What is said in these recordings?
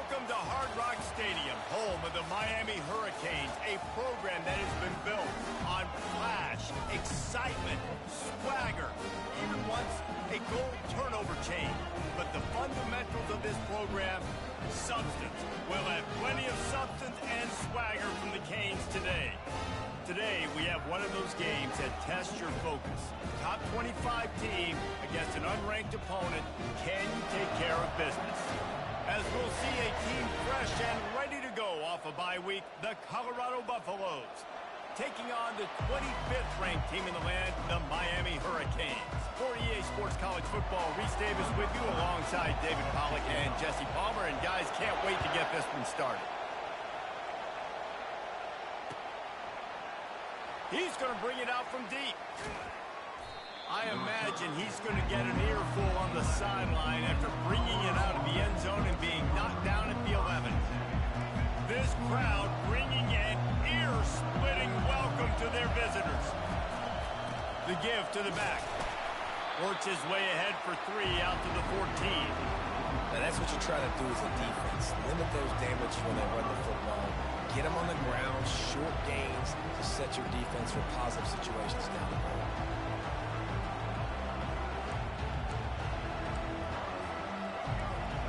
Welcome to Hard Rock Stadium, home of the Miami Hurricanes, a program that has been built on flash, excitement, swagger, even once a goal turnover chain. But the fundamentals of this program, substance. We'll have plenty of substance and swagger from the Canes today. Today, we have one of those games that tests your focus. Top 25 team against an unranked opponent. Can you take care of business? As we'll see a team fresh and ready to go off a bye week, the Colorado Buffaloes, taking on the 25th ranked team in the land, the Miami Hurricanes. For EA Sports College Football, Reese Davis with you alongside David Pollack and Jesse Palmer. And guys, can't wait to get this one started. He's going to bring it out from deep. I imagine he's going to get an earful on the sideline after bringing it out of the end zone and being knocked down at the 11. This crowd bringing an ear-splitting welcome to their visitors. The give to the back. Works his way ahead for 3 out to the 14. Now that's what you try to do as a defense. Limit those damage when they run the football. Get them on the ground, short gains to set your defense for positive situations down the road.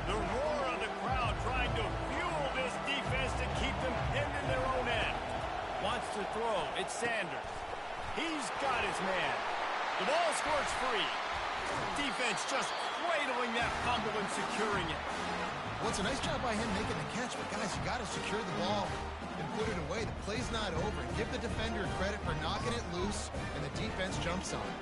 The roar of the crowd trying to fuel this defense to keep them pinned in their own end. Wants to throw. It's Sanders. He's got his man. The ball squirts free. Defense just cradling that fumble and securing it. Well, it's a nice job by him making the catch, but guys, you got to secure the ball and put it away. The play's not over. And give the defender credit for knocking it loose, and the defense jumps on it.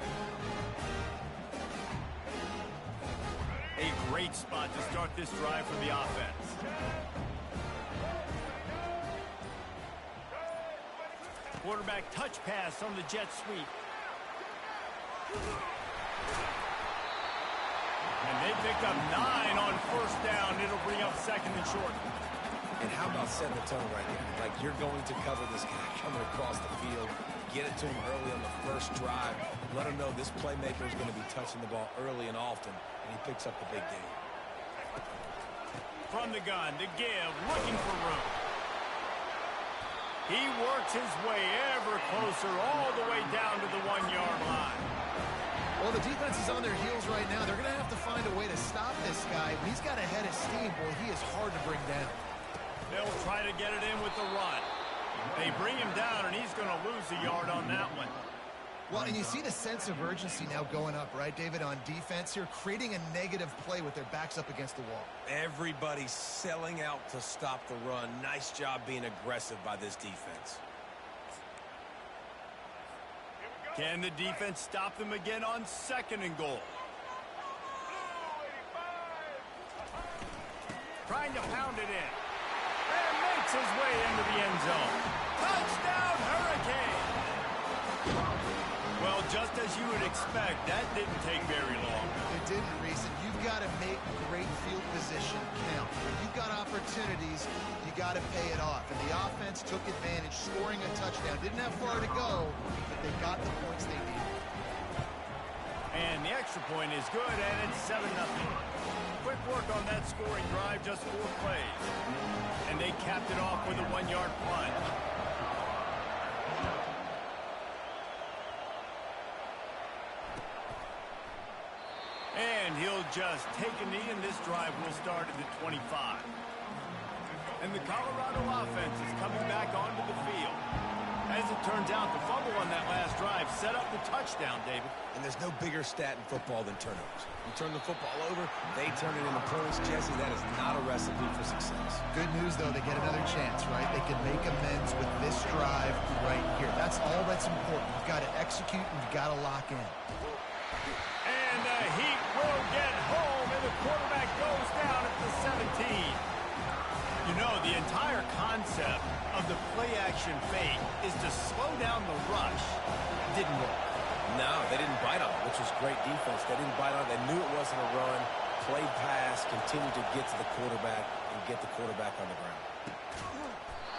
A great spot to start this drive for the offense. Quarterback touch pass on the jet sweep. And they pick up 9 on first down. It'll bring up second and short. And how about setting the tone right here? Like you're going to cover this guy coming across the field. Get it to him early on the first drive. Let him know this playmaker is going to be touching the ball early and often. And he picks up the big game. From the gun, the give, looking for room. He works his way ever closer all the way down to the 1-yard line. Well, the defense is on their heels right now. They're going to have to find a way to stop this guy. When he's got a head of steam, boy, he is hard to bring down. They'll try to get it in with the run. They bring him down, and he's going to lose a yard on that one. Well, and you see the sense of urgency now going up, right, David, on defense here, creating a negative play with their backs up against the wall. Everybody's selling out to stop the run. Nice job being aggressive by this defense. Can the defense stop them again on second and goal? Trying to pound it in. And makes his way into the end zone. Touchdown, Hurricane! Well, just as you would expect, that didn't take very long. It didn't, Reese. You've got to make great field position count. When you've got opportunities, you got to pay it off. And the offense took advantage, scoring a touchdown. Didn't have far to go, but they got the points they needed. And the extra point is good, and it's 7-0. Quick work on that scoring drive, just 4 plays. And they capped it off with a 1-yard plunge. And he'll just take a knee, and this drive will start at the 25. And the Colorado offense is coming back onto the field. As it turns out, the fumble on that last drive set up the touchdown, David. And there's no bigger stat in football than turnovers. You turn the football over, they turn it into points. Jesse, that is not a recipe for success. Good news, though, they get another chance, right? They can make amends with this drive right here. That's all that's important. You've got to execute, and you've got to lock in. And the Heat will get home, and the quarterback goes down at the 17. You know, the entire concept of the play-action fake is to slow down the rush. Didn't work. No, they didn't bite on it, which was great defense. They didn't bite on it. They knew it wasn't a run. Played pass, continued to get to the quarterback and get the quarterback on the ground.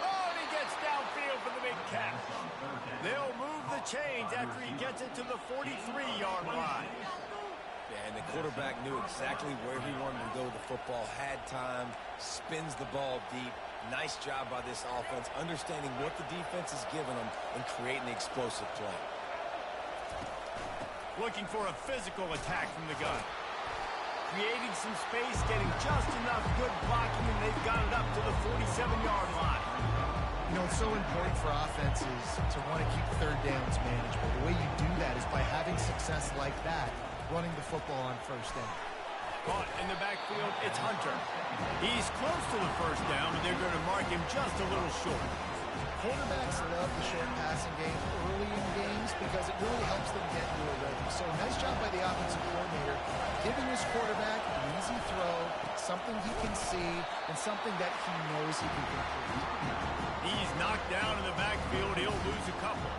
Oh, and he gets downfield for the big catch. They'll move the chains after he gets it to the 43-yard line. Yeah, and the quarterback knew exactly where he wanted to go with the football, had time, spins the ball deep. Nice job by this offense, understanding what the defense is giving them and creating the explosive play. Looking for a physical attack from the gun. Creating some space, getting just enough good blocking, and they've got it up to the 47-yard line. You know, it's so important for offenses to want to keep third downs manageable. The way you do that is by having success like that, running the football on first down. Caught in the backfield, it's Hunter. He's close to the first down, but they're going to mark him just a little short. Quarterbacks love the short passing game early in games because it really helps them get into a rhythm. So nice job by the offensive coordinator, giving his quarterback an easy throw, something he can see, and something that he knows he can complete. He's knocked down in the backfield. He'll lose a couple.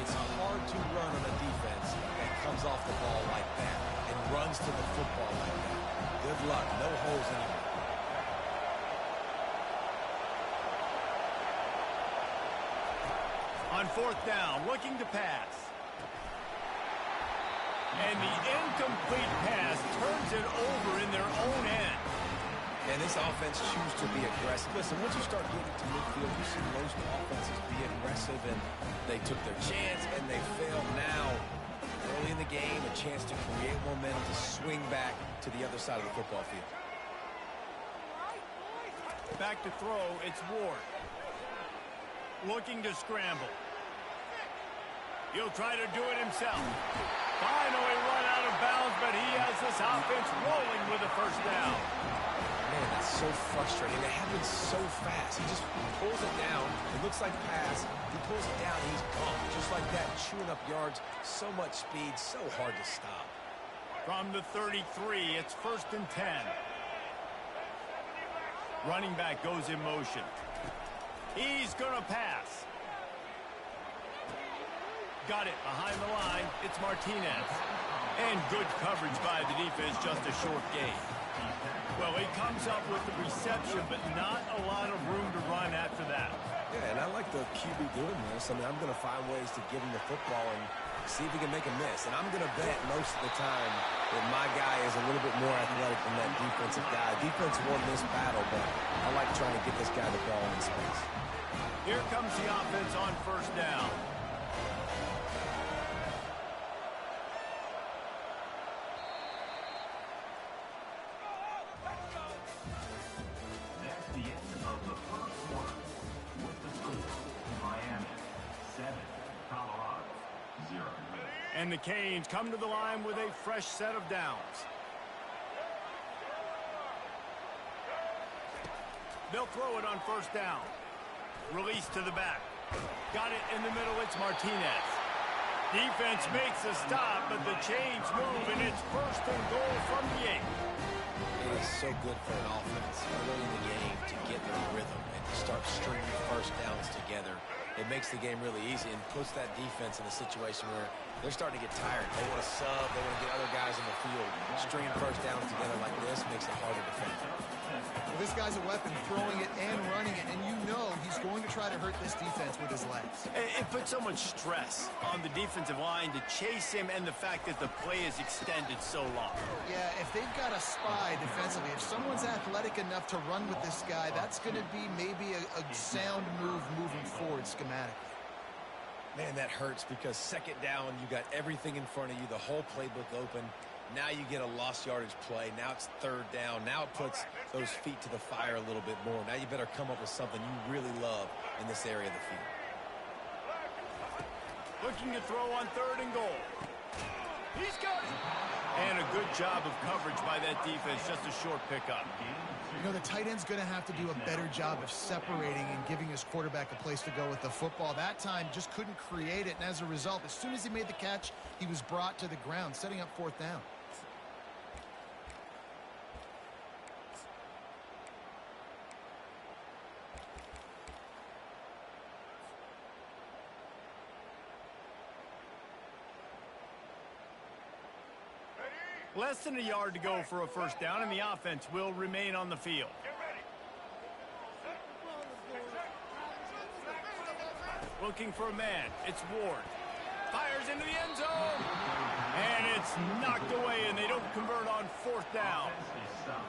It's hard to run on a defense that comes off the ball like that and runs to the football like that. Good luck. No holes anywhere. On fourth down, looking to pass. And the incomplete pass turns it over in their own end. And this offense chooses to be aggressive. Listen, once you start getting to midfield, you see most offenses be aggressive, and they took their chance, and they failed. Now, early in the game, a chance to create momentum to swing back to the other side of the football field. Back to throw, it's Ward. Looking to scramble. He'll try to do it himself. Finally run out of bounds, but he has this offense rolling with a first down. Man, that's so frustrating. It happens so fast. He just pulls it down. It looks like pass. He pulls it down, and he's gone. Just like that, chewing up yards. So much speed, so hard to stop. From the 33, it's 1st and 10. Running back goes in motion. He's going to pass. Got it behind the line. It's Martinez. And good coverage by the defense, just a short gain. Well, he comes up with the reception, but not a lot of room to run after that. Yeah, and I like the QB doing this. I mean, I'm going to find ways to give him the football and see if he can make a miss. And I'm going to bet most of the time that my guy is a little bit more athletic than that defensive guy. Defense won this battle, but I like trying to get this guy the ball in space. Here comes the offense on first down. That's the end of the first quarter. With the score, Miami 7, Colorado 0. And the Canes come to the line with a fresh set of downs. They'll throw it on first down. Release to the back. Got it in the middle, it's Martinez. Defense makes a stop, but the chains move, and it's 1st and goal from the 8. It is so good for an offense early in the game to get their rhythm and to start stringing first downs together. It makes the game really easy and puts that defense in a situation where they're starting to get tired. They want to sub. They want to get other guys in the field. Stringing first downs together like this makes it harder to defend. Well, this guy's a weapon, throwing it and running it, and you know he's going to try to hurt this defense with his legs. It puts so much stress on the defensive line to chase him, and the fact that the play is extended so long. Yeah, if they've got a spy defensively, if someone's athletic enough to run with this guy, that's going to be maybe a sound move moving forward schematically. Man, that hurts because second down, you got everything in front of you, the whole playbook open. Now you get a lost yardage play. Now it's third down. Now it puts those feet to the fire a little bit more. Now you better come up with something you really love in this area of the field. Looking to throw on 3rd and goal. He's got it. And a good job of coverage by that defense. Just a short pickup. You know, the tight end's going to have to do a better job of separating and giving his quarterback a place to go with the football. That time just couldn't create it, and as a result, as soon as he made the catch, he was brought to the ground, setting up 4th down. Less than a yard to go for a first down, and the offense will remain on the field. Looking for a man. It's Ward. Fires into the end zone. And it's knocked away, and they don't convert on fourth down.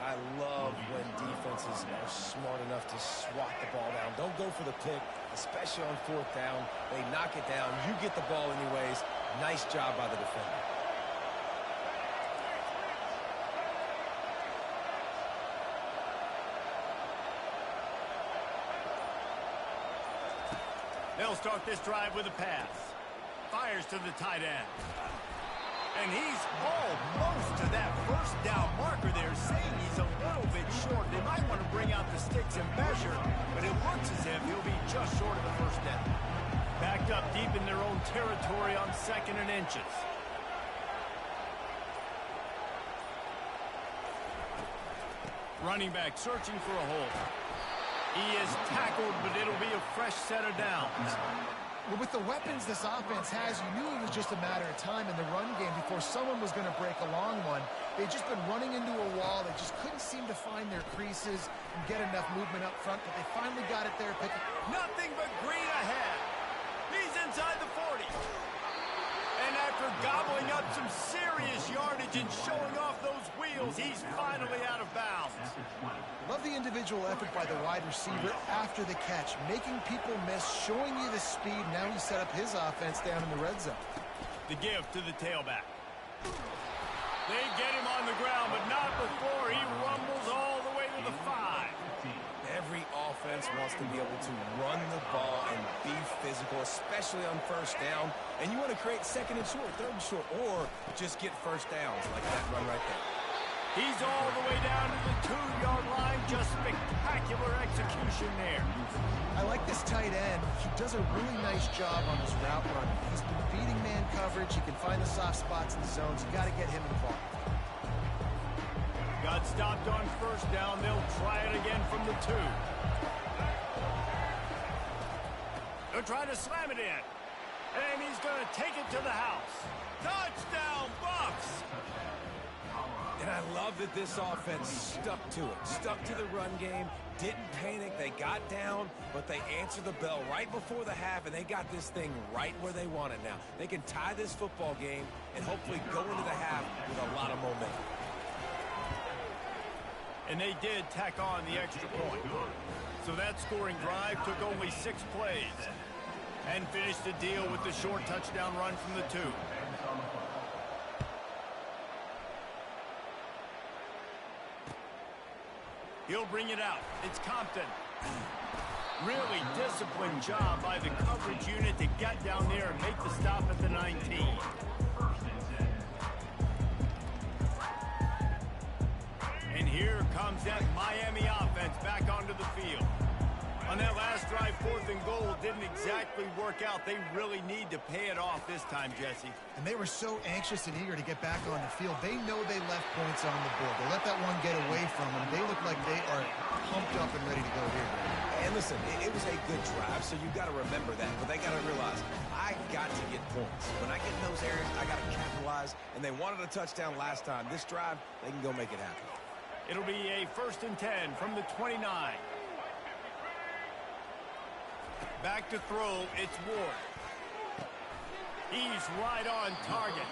I love when defenses are smart enough to swat the ball down. Don't go for the pick, especially on fourth down. They knock it down. You get the ball anyways. Nice job by the defender. They'll start this drive with a pass. Fires to the tight end. And he's almost to that first down marker there, saying he's a little bit short. They might want to bring out the sticks and measure, but it looks as if he'll be just short of the first down. Backed up deep in their own territory on 2nd and inches. Running back searching for a hole. He is tackled, but it'll be a fresh set of downs. Well, with the weapons this offense has, you knew it was just a matter of time in the run game before someone was going to break a long one. They'd just been running into a wall. They just couldn't seem to find their creases and get enough movement up front, but they finally got it there. Nothing but green ahead. He's inside the 40. And after gobbling up some serious yardage and showing off those wheels, he's finally out of bounds. Love the individual effort by the wide receiver after the catch, making people miss, showing you the speed. Now he set up his offense down in the red zone. The give to the tailback. They get him on the ground, but not before he rumbles all the way to the 5. Every offense wants to be able to run the ball and be physical, especially on first down. And you want to create 2nd and short, 3rd and short, or just get first downs like that run right there. He's all the way down to the 2-yard line. Just spectacular execution there. I like this tight end. He does a really nice job on his route run. He's been beating man coverage. He can find the soft spots in the zones. You got to get him involved. Got stopped on first down. They'll try it again from the 2. They're trying to slam it in. And he's going to take it to the house. Touchdown, Bucks! And I love that this offense stuck to it, stuck to the run game, didn't panic. They got down, but they answered the bell right before the half, and they got this thing right where they want it now. They can tie this football game and hopefully go into the half with a lot of momentum. And they did tack on the extra point. So that scoring drive took only 6 plays and finished the deal with the short touchdown run from the 2. He'll bring it out. It's Compton. Really disciplined job by the coverage unit to get down there and make the stop at the 19. And here comes that Miami offense back onto the field. On that last drive, 4th and goal didn't exactly work out. They really need to pay it off this time, Jesse. And they were so anxious and eager to get back on the field. They know they left points on the board. They let that one get away from them. They look like they are pumped up and ready to go here. And listen, it was a good drive, so you've got to remember that. But they got to realize, I got to get points. When I get in those areas, I got to capitalize. And they wanted a touchdown last time. This drive, they can go make it happen. It'll be a 1st and 10 from the 29. Back to throw, it's Ward. He's right on target.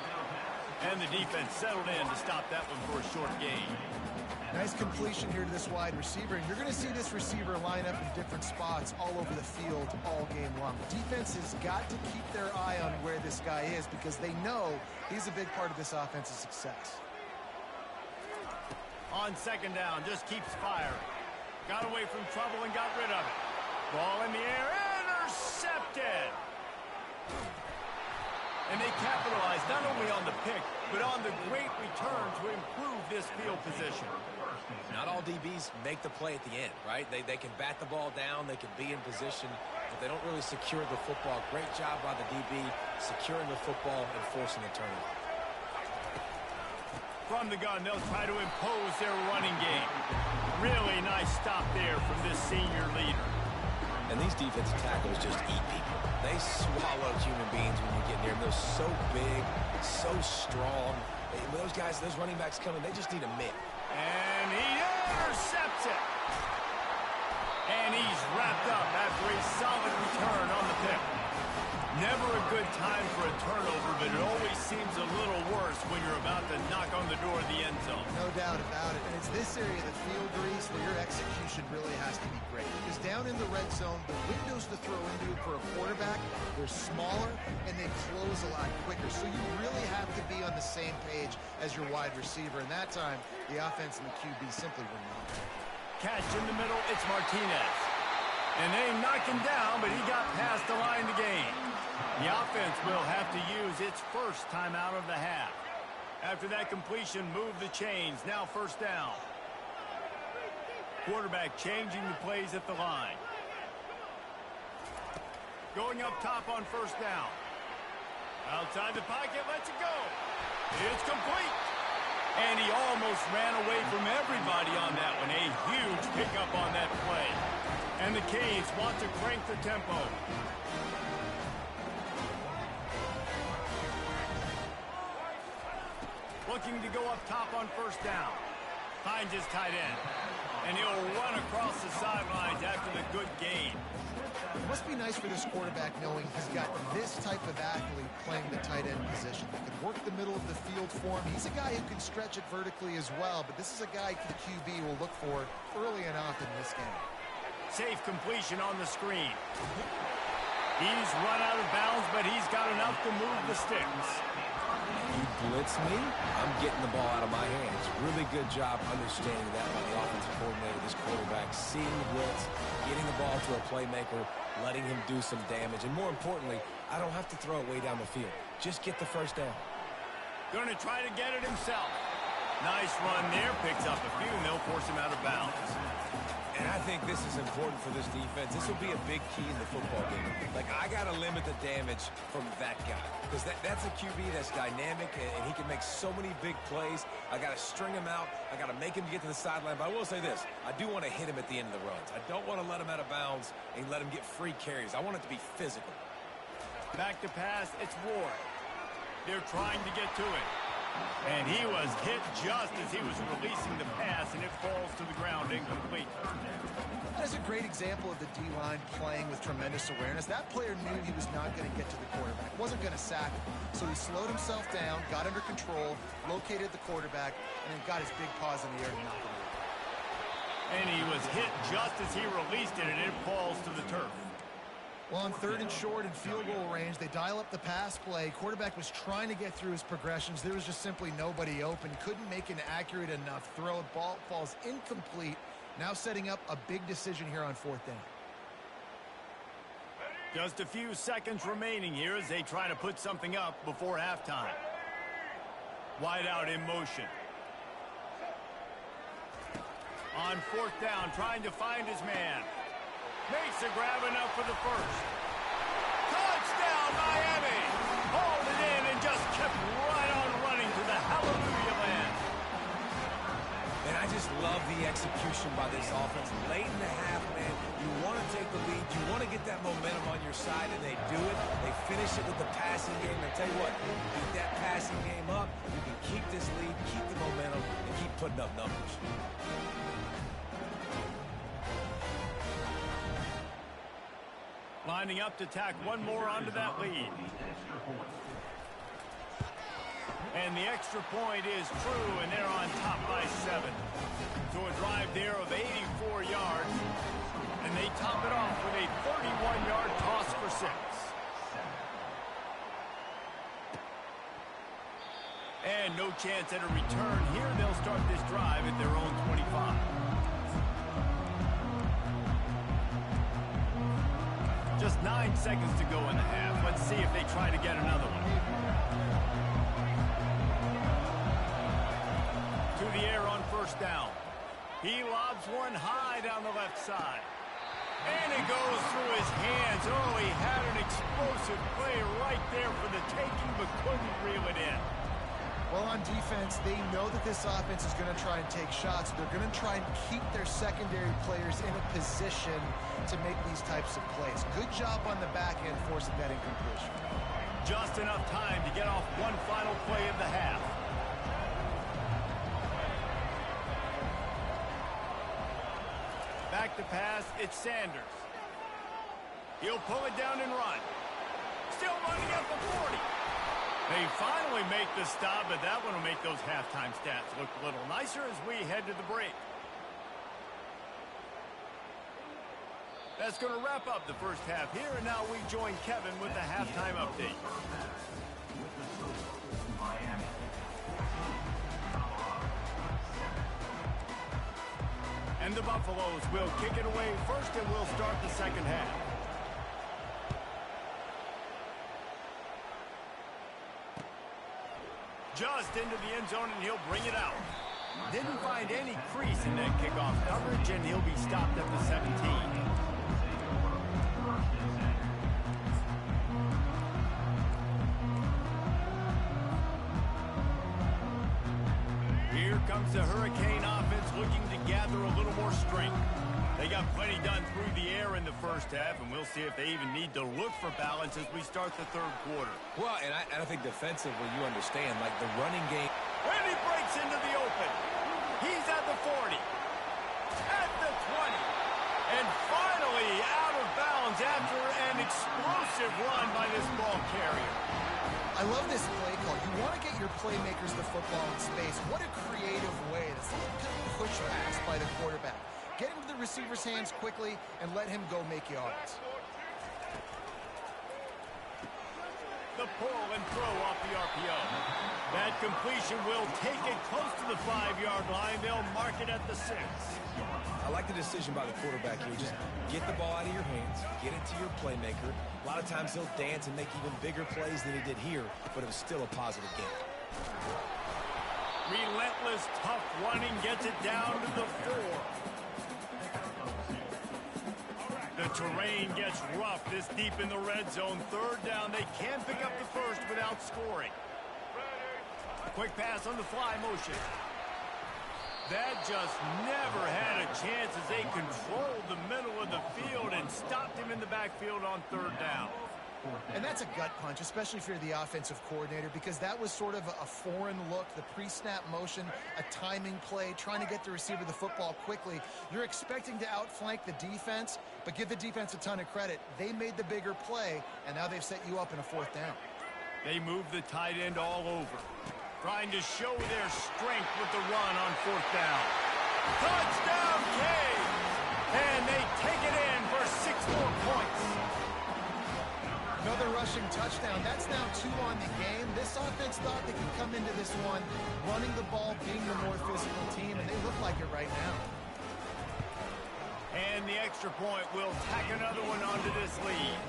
And the defense settled in to stop that one for a short gain. Nice completion here to this wide receiver. And you're going to see this receiver line up in different spots all over the field all game long. The defense has got to keep their eye on where this guy is because they know he's a big part of this offense's success. On 2nd down, just keeps firing. Got away from trouble and got rid of it. Ball in the air, intercepted. And they capitalized not only on the pick, but on the great return to improve this field position. Not all DBs make the play at the end, right? They can bat the ball down, they can be in position, but they don't really secure the football. Great job by the DB securing the football and forcing the turnover. From the gun, they'll try to impose their running game. Really nice stop there from this senior leader. And these defensive tackles just eat people. They swallow human beings when you get near them. They're so big, so strong. When those guys, those running backs come in, they just need a mitt. And he intercepts it. And he's wrapped up after a solid return on the pick. Never a good time for a turnover, but it always seems a little worse when you're about to knock on the door of the end zone. No doubt about it. And it's this area of the field, Reese, where your execution really has to be great. Because down in the red zone, the windows to throw into for a quarterback, they're smaller and they close a lot quicker. So you really have to be on the same page as your wide receiver. And that time, the offense and the QB simply were not. Catch in the middle, it's Martinez. And they knocked him down, but he got past the line to gain. The offense will have to use its first timeout of the half. After that completion, move the chains. Now first down. Quarterback changing the plays at the line. Going up top on first down. Outside the pocket, lets it go. It's complete. And he almost ran away from everybody on that one. A huge pickup on that play. And the Canes want to crank the tempo. Looking to go up top on first down. Finds his tight end. And he'll run across the sidelines after the good gain. It must be nice for this quarterback knowing he's got this type of athlete playing the tight end position. He can work the middle of the field for him. He's a guy who can stretch it vertically as well, but this is a guy the QB will look for early and often in this game. Safe completion on the screen. He's run out of bounds, but he's got enough to move the sticks. You blitz me, I'm getting the ball out of my hands. Really good job understanding that by the offensive coordinator, this quarterback, seeing the blitz, getting the ball to a playmaker, letting him do some damage. And more importantly, I don't have to throw it way down the field. Just get the first down. Going to try to get it himself. Nice run there, picks up a few, and they'll force him out of bounds. And I think this is important for this defense. This will be a big key in the football game. Like, I got to limit the damage from that guy. Because that's a QB that's dynamic, and he can make so many big plays. I got to string him out. I got to make him get to the sideline. But I will say this. I do want to hit him at the end of the runs. I don't want to let him out of bounds and let him get free carries. I want it to be physical. Back to pass, it's Ward. They're trying to get to it. And he was hit just as he was releasing the pass, and it falls to the ground incomplete. That's a great example of the D-line playing with tremendous awareness. That player knew he was not going to get to the quarterback, wasn't going to sack him. So he slowed himself down, got under control, located the quarterback, and then got his big paws in the air to knock him over. And he was hit just as he released it, and it falls to the turf. Well, on third and short and field goal range, they dial up the pass play. Quarterback was trying to get through his progressions. There was just simply nobody open. Couldn't make an accurate enough throw. Ball falls incomplete. Now setting up a big decision here on fourth down. Just a few seconds remaining here as they try to put something up before halftime. Wide out in motion. On fourth down, trying to find his man. Makes the grab enough for the first. Touchdown, Miami! Hauled it in and just kept right on running to the hallelujah land. And I just love the execution by this offense. Late in the half, man, you want to take the lead. You want to get that momentum on your side, and they do it. They finish it with the passing game. And I tell you what, keep that passing game up. You can keep this lead, keep the momentum, and keep putting up numbers. Lining up to tack one more onto that lead. And the extra point is true, and they're on top by 7. So a drive there of 84 yards. And they top it off with a 31-yard toss for 6. And no chance at a return here. They'll start this drive at their own 25. Just 9 seconds to go in the half. Let's see if they try to get another one. To the air on first down. He lobs one high down the left side. And it goes through his hands. Oh, he had an explosive play right there for the taking, but couldn't reel it in. Well, on defense, they know that this offense is going to try and take shots. They're going to try and keep their secondary players in a position to make these types of plays. Good job on the back end forcing that incompletion. Just enough time to get off one final play of the half. Back to pass, it's Sanders. He'll pull it down and run. Still running up They finally make the stop, but that one will make those halftime stats look a little nicer as we head to the break. That's going to wrap up the first half here, and now we join Kevin with the halftime update. And the Buffaloes will kick it away first, and we'll start the second half. Just into the end zone, and he'll bring it out. Didn't find any crease in that kickoff coverage, and he'll be stopped at the 17. Here comes the Hurricane offense looking to gather a little more strength. They got plenty done through the air in the first half, and we'll see if they even need to look for balance as we start the third quarter. Well, and I think defensively, you understand, like the running game. And he breaks into the open. He's at the 40. At the 20. And finally out of bounds after an explosive run by this ball carrier. I love this play call. You want to get your playmakers the football in space. What a creative way. This little kind of push pass by the quarterback. Get him to the receiver's hands quickly and let him go make yards. The pull and throw off the RPO. That completion will take it close to the 5-yard line. They'll mark it at the 6. I like the decision by the quarterback here. Just get the ball out of your hands, get it to your playmaker. A lot of times he'll dance and make even bigger plays than he did here, but it was still a positive game. Relentless, tough running gets it down to the 4. The terrain gets rough this deep in the red zone. Third down, they can pick up the first without scoring. Quick pass on the fly motion. That just never had a chance as they controlled the middle of the field and stopped him in the backfield on third down. And that's a gut punch, especially if you're the offensive coordinator, because that was sort of a foreign look, the pre-snap motion, a timing play, trying to get the receiver the football quickly. You're expecting to outflank the defense, but give the defense a ton of credit. They made the bigger play, and now they've set you up in a fourth down. They move the tight end all over, trying to show their strength with the run on fourth down. Touchdown, Cade! And they take it in for 6 more points. Another rushing touchdown. That's now 2 on the game. This offense thought they could come into this one running the ball, being the more physical team, and they look like it right now. And the extra point will tack another one onto this lead.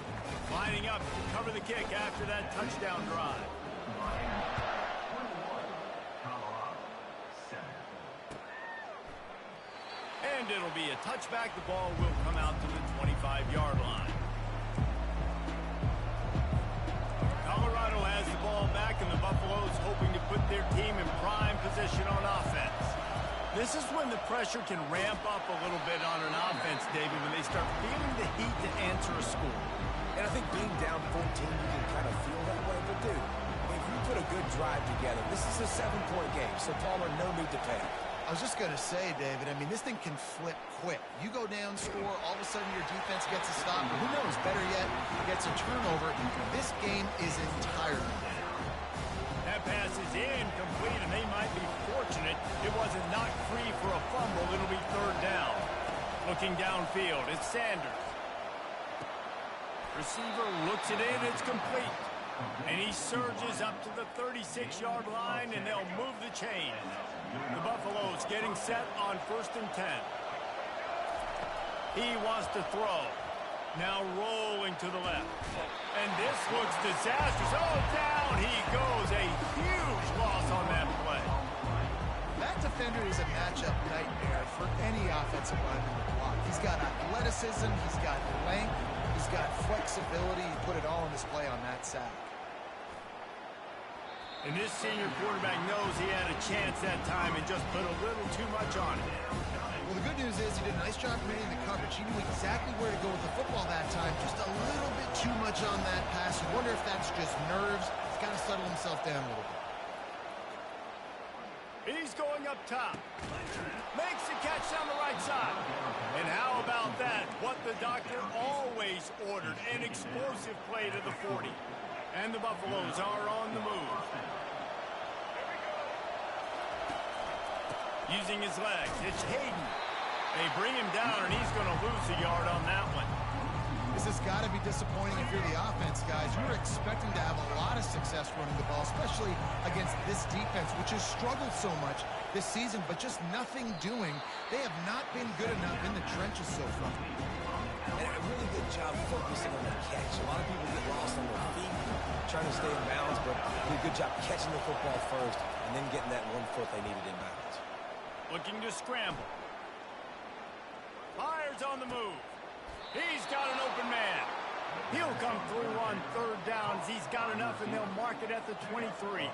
Lining up to cover the kick after that touchdown drive. And it'll be a touchback. The ball will come out to the 25-yard line. Colorado has the ball back, and the Buffaloes hoping to put their team in prime position on offense. This is when the pressure can ramp up a little bit on an offense, David, when they start feeling the heat to answer a score. And I think being down 14, you can kind of feel that way. But, dude, if you put a good drive together, this is a 7-point game, so Palmer, no need to panic. I was just going to say, David, I mean, this thing can flip quick. You go down, score, all of a sudden your defense gets a stop. Who knows, better yet, gets a turnover. This game is entirely different. That pass is incomplete, and they might be fortunate it wasn't knocked free for a fumble. It'll be third down. Looking downfield, it's Sanders. Receiver looks it in, it's complete. And he surges up to the 36-yard line, and they'll move the chain. The Buffaloes getting set on 1st and 10. He wants to throw. Now rolling to the left. And this looks disastrous. Oh, down he goes. A huge loss on that play. That defender is a matchup nightmare for any offensive lineman to block. He's got athleticism, he's got length, he's got flexibility. He put it all on display on that sack. And this senior quarterback knows he had a chance that time and just put a little too much on it. Well, the good news is he did a nice job reading the coverage. He knew exactly where to go with the football that time. Just a little bit too much on that pass. You wonder if that's just nerves. He's got to settle himself down a little bit. He's going up top. Makes the catch down the right side. And how about that? What the doctor always ordered. An explosive play to the 40. And the Buffaloes are on the move. Using his legs, it's Hayden. They bring him down, and he's going to lose a yard on that one. This has got to be disappointing if you're the offense, guys. You were expecting to have a lot of success running the ball, especially against this defense, which has struggled so much this season, but just nothing doing. They have not been good enough in the trenches so far. And a really good job focusing on the catch. A lot of people get lost on their feet, trying to stay in bounds, but did a good job catching the football first and then getting that 1 foot they needed in bounds. Looking to scramble. Fires on the move. He's got an open man. He'll come through on third downs. He's got enough, and they'll mark it at the 23.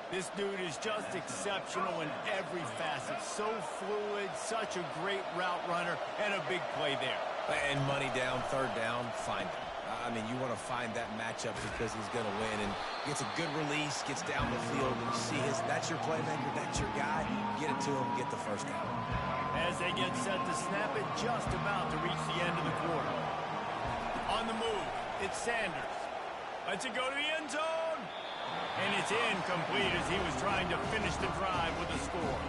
This dude is just exceptional in every facet. So fluid, such a great route runner, and a big play there. And money down, third down, find him. I mean, you want to find that matchup because he's going to win. And gets a good release, gets down the field, and you see that's your playmaker, that's your guy. Get it to him, get the first down. As they get set to snap it, just about to reach the end of the quarter. On the move, it's Sanders. Lets it go to the end zone. And it's incomplete as he was trying to finish the drive with a score.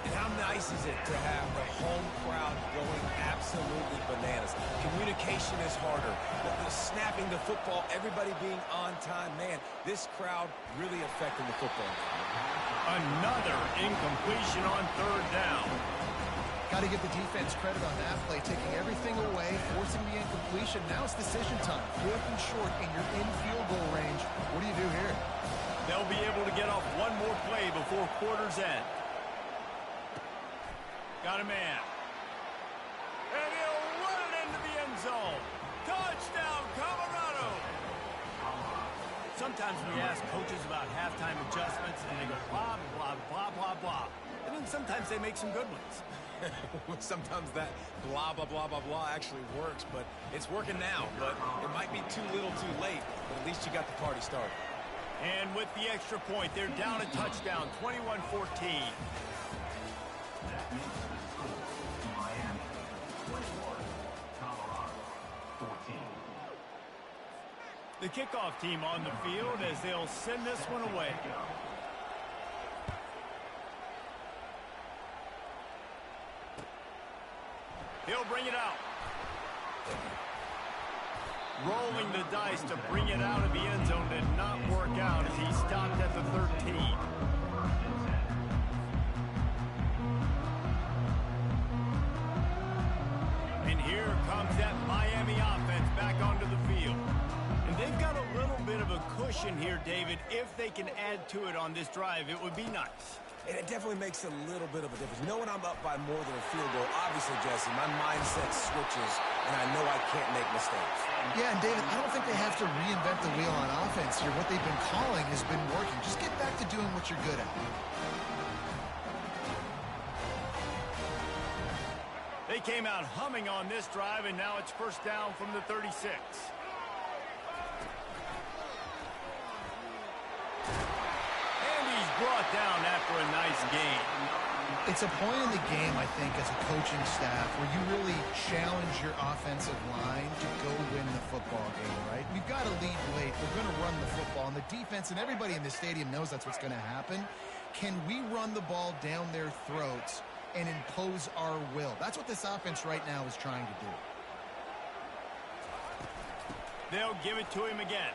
And how nice is it to have the home crowd going absolutely bananas? Communication is harder. The snapping the football, everybody being on time. Man, this crowd really affecting the football. Another incompletion on third down. Got to give the defense credit on that play, taking everything away, forcing the incompletion. Now it's decision time. 4th and short, and you're in field goal range. What do you do here? They'll be able to get off one more play before quarter's end. Got a man. And he'll run it into the end zone. Touchdown, Colorado! Sometimes we ask coaches about halftime adjustments, and they go blah, blah, blah, blah, blah. And then sometimes they make some good ones. Sometimes that blah, blah, blah, blah, blah actually works, but it's working now. But it might be too little too late, but at least you got the party started. And with the extra point, they're down a touchdown, 21-14. Miami 21, Colorado 14. The kickoff team on the field as they'll send this one away. He'll bring it out. Rolling the dice to bring it out of the end zone did not work out as he stopped at the 13. And here comes that Miami offense back onto the field. And they've got a little bit of a cushion here, David. If they can add to it on this drive, it would be nice. And it definitely makes a little bit of a difference. Knowing I'm up by more than a field goal, obviously, Jesse, my mindset switches, and I know I can't make mistakes. Yeah, and David, I don't think they have to reinvent the wheel on offense here. What they've been calling has been working. Just get back to doing what you're good at. They came out humming on this drive, and now it's first down from the 36. Brought down after a nice game. It's a point in the game, I think, as a coaching staff where you really challenge your offensive line to go win the football game, right? We've got to lead late. We're going to run the football, and the defense and everybody in the stadium knows that's what's going to happen. Can we run the ball down their throats and impose our will? That's what this offense right now is trying to do. They'll give it to him again.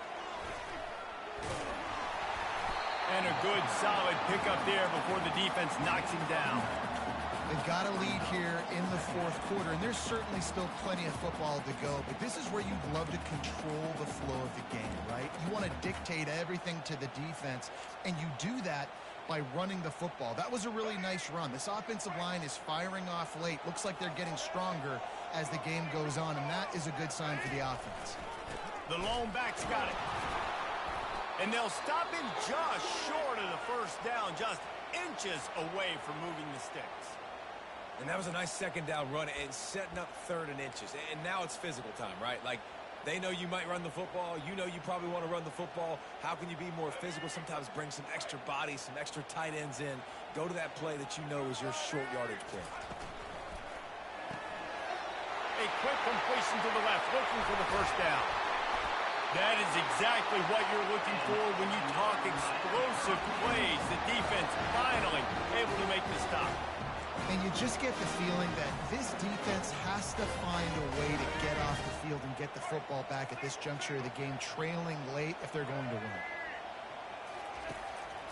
And a good, solid pickup there before the defense knocks him down. They've got to lead here in the 4th quarter, and there's certainly still plenty of football to go, but this is where you'd love to control the flow of the game, right? You want to dictate everything to the defense, and you do that by running the football. That was a really nice run. This offensive line is firing off late. Looks like they're getting stronger as the game goes on, and that is a good sign for the offense. The lone back's got it. And they'll stop him just short of the first down, just inches away from moving the sticks. And that was a nice second down run and setting up 3rd and inches. And now it's physical time, right? Like, they know you might run the football. You know you probably want to run the football. How can you be more physical? Sometimes bring some extra bodies, some extra tight ends in. Go to that play that you know is your short yardage play. A quick completion to the left, looking for the first down. That is exactly what you're looking for when you talk explosive plays. The defense finally able to make the stop. And you just get the feeling that this defense has to find a way to get off the field and get the football back at this juncture of the game, trailing late if they're going to win.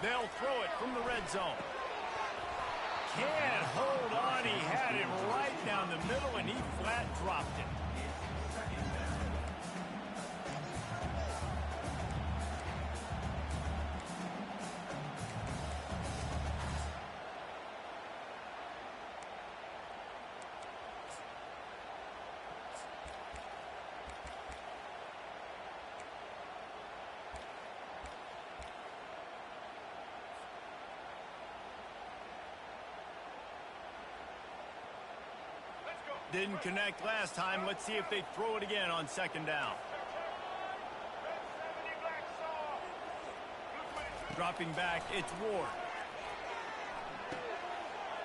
They'll throw it from the red zone. Can't hold on. He had it right down the middle, and he flat dropped it. Didn't connect last time. Let's see if they throw it again on second down. Dropping back, it's Ward.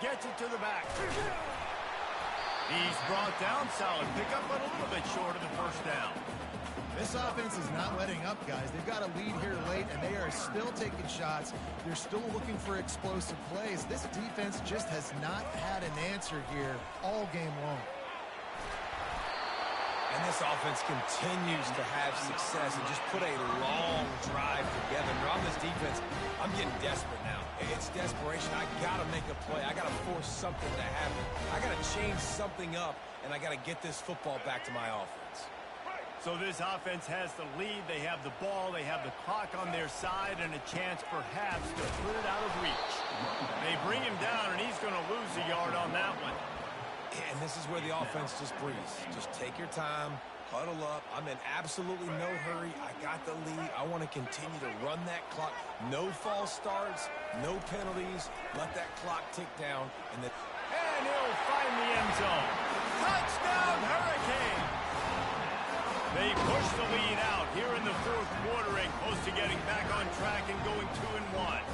Gets it to the back. He's brought down. Solid pickup, but a little bit short of the first down. This offense is not letting up, guys. They've got a lead here late, and they are still taking shots. They're still looking for explosive plays. This defense just has not had an answer here all game long. And this offense continues to have success and just put a long drive together. And on this defense, I'm getting desperate now. It's desperation. I got to make a play. I got to force something to happen. I got to change something up, and I got to get this football back to my offense. So this offense has the lead. They have the ball. They have the clock on their side and a chance perhaps to put it out of reach. They bring him down, and he's going to lose a yard on that one. And this is where the offense just breathes. Just take your time, huddle up. I'm in absolutely no hurry. I got the lead. I want to continue to run that clock. No false starts, no penalties. Let that clock tick down. And he'll find the end zone. Touchdown, Hurricane! They push the lead out here in the fourth quarter and close to getting back on track and going 2-1.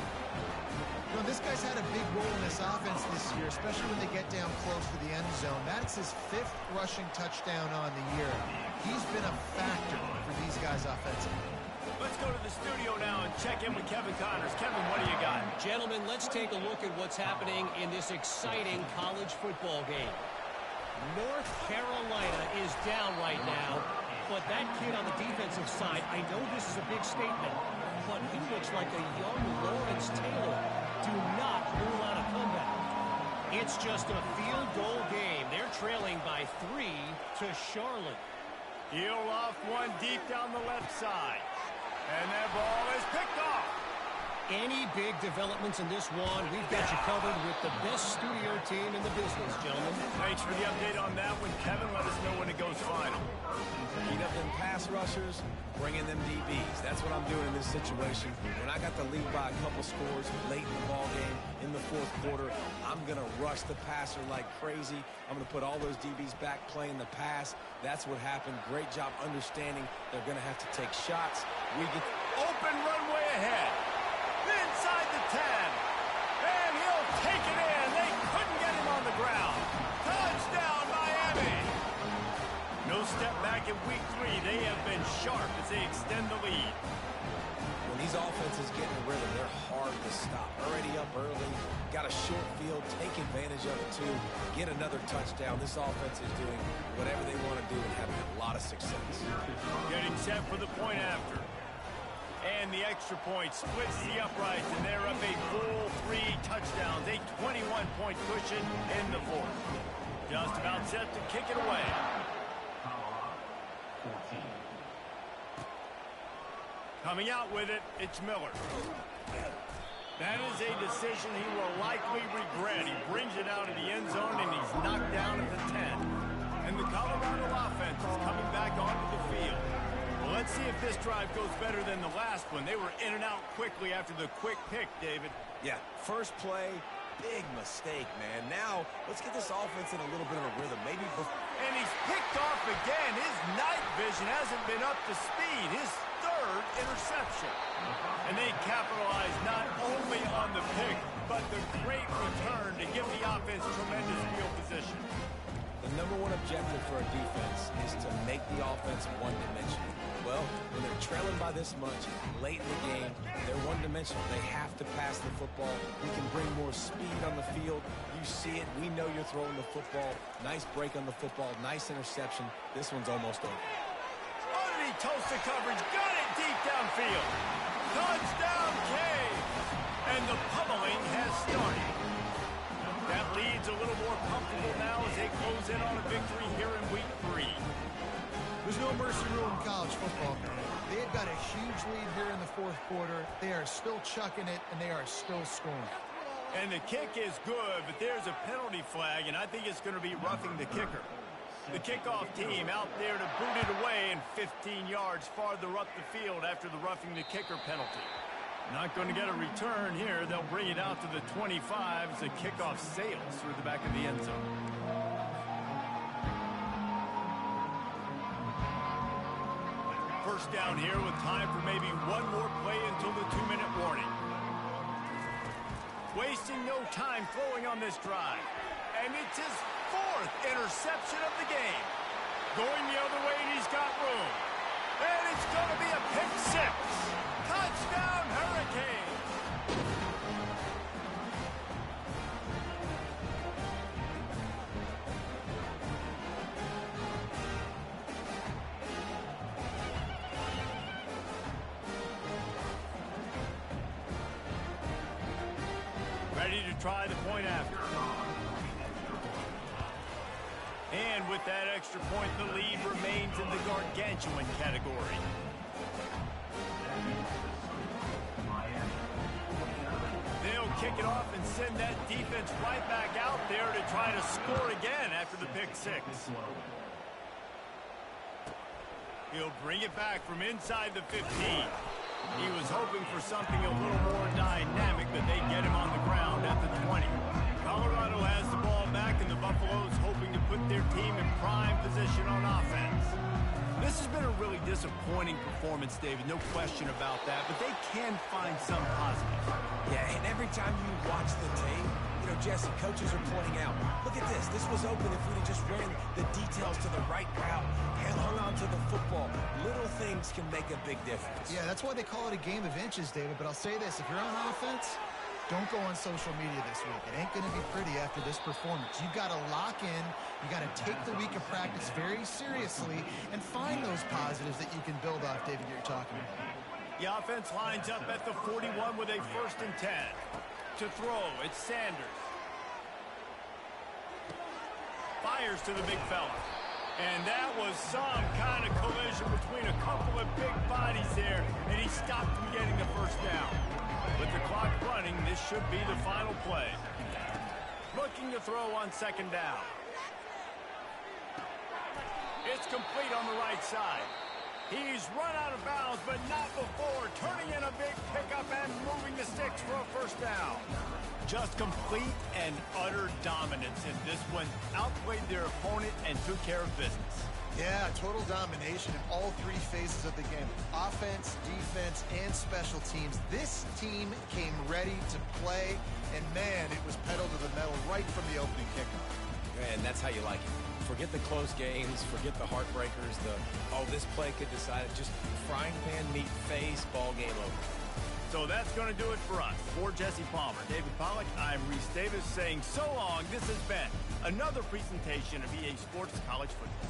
You know, this guy's had a big role in this offense this year, especially when they get down close to the end zone. That's his 5th rushing touchdown on the year. He's been a factor for these guys offensively. Let's go to the studio now and check in with Kevin Connors. Kevin, what do you got? Gentlemen, let's take a look at what's happening in this exciting college football game. North Carolina is down right now, but that kid on the defensive side, I know this is a big statement, but he looks like a young Lawrence Taylor. Do not rule out a comeback. It's just a field goal game. They're trailing by 3 to Charlotte. Heel off one deep down the left side. And that ball is picked off. Any big developments in this one, we've got you covered with the best studio team in the business, gentlemen. Thanks for the update on that one, Kevin. Let us know when it goes final. Heat up them pass rushers, bring in them DBs. That's what I'm doing in this situation. When I got the lead by a couple scores late in the ball game, in the fourth quarter, I'm going to rush the passer like crazy. I'm going to put all those DBs back playing the pass. That's what happened. Great job understanding they're going to have to take shots. We get open runway ahead. Inside the 10. And he'll take it in. They couldn't get him on the ground. Touchdown, Miami. No step back in week 3. They have been sharp as they extend the lead. When these offenses get in rhythm, they're hard to stop. Already up early, got a short field, take advantage of it too, get another touchdown. This offense is doing whatever they want to do and having a lot of success. Getting set for the point after. And the extra point splits the uprights, and they're up a full 3 touchdowns, a 21-point cushion in the fourth. Just about set to kick it away. Coming out with it, it's Miller. That is a decision he will likely regret. He brings it out of the end zone, and he's knocked down at the 10. And the Colorado offense is coming back onto the field. Well, let's see if this drive goes better than the last one. They were in and out quickly after the quick pick, David. Yeah, first play, big mistake, man. Now, let's get this offense in a little bit of a rhythm. Maybe and he's picked off again. His night vision hasn't been up to speed. His 3rd interception. And they capitalize not only on the pick, but the great return to give the offense tremendous field position. The #1 objective for a defense is to make the offense one-dimensional. Well, Well, when they're trailing by this much late in the game, they're one-dimensional. They have to pass the football. We can bring more speed on the field. You see it. We know you're throwing the football. Nice break on the football. Nice interception. This one's almost over. Underneath toasted coverage. Got it deep downfield. Touchdown, Cave. And the pummeling has started. That lead's a little more comfortable now as they close in on a victory here in week 3. There's no mercy rule in college football, man. They've got a huge lead here in the fourth quarter. They are still chucking it, and they are still scoring. And the kick is good, but there's a penalty flag, and I think it's going to be roughing the kicker. The kickoff team out there to boot it away and 15 yards farther up the field after the roughing the kicker penalty. Not going to get a return here. They'll bring it out to the 25 as the kickoff sails through the back of the end zone. First down here with time for maybe one more play until the 2-minute warning. Wasting no time throwing on this drive. And it's his 4th interception of the game. Going the other way, and he's got room. And it's going to be a pick 6. Touchdown, Hurricane! Ready to try the point after. And with that extra point, the lead remains in the gargantuan category. They'll kick it off and send that defense right back out there to try to score again after the pick 6. He'll bring it back from inside the 15. He was hoping for something a little more dynamic, but they get him on the ground at the 20. Colorado has the ball back, and the Buffaloes hoping to put their team in prime position on offense. This has been a really disappointing performance, David, no question about that, but they can find some positive. Yeah, and every time you watch the tape, you know, Jesse, coaches are pointing out, look at this. This was open if we'd have just ran the details to the right route and hung on to the football. Little things can make a big difference. Yeah, that's why they call it a game of inches, David. But I'll say this, if you're on offense, don't go on social media this week. It ain't going to be pretty after this performance. You've got to lock in. You got to take the week of practice very seriously and find those positives that you can build off, David, you're talking about. The offense lines up at the 41 with a 1st and 10. To throw, it's Sanders. Fires to the big fella. And that was some kind of collision between a couple of big bodies there, and he stopped from getting the first down. With the clock running, this should be the final play. Looking to throw on 2nd down. It's complete on the right side. He's run out of bounds, but not before turning in a big pickup and moving the sticks for a 1st down. Just complete and utter dominance in this one. Outplayed their opponent and took care of business. Yeah, total domination in all 3 phases of the game. Offense, defense, and special teams. This team came ready to play, and man, it was pedal to the metal right from the opening kickoff. And that's how you like it. Forget the close games, forget the heartbreakers, this play could decide it. Just frying pan meat face, ball game over. So that's going to do it for us. For Jesse Palmer, David Pollack, I'm Reese Davis saying so long. This has been another presentation of EA Sports College Football.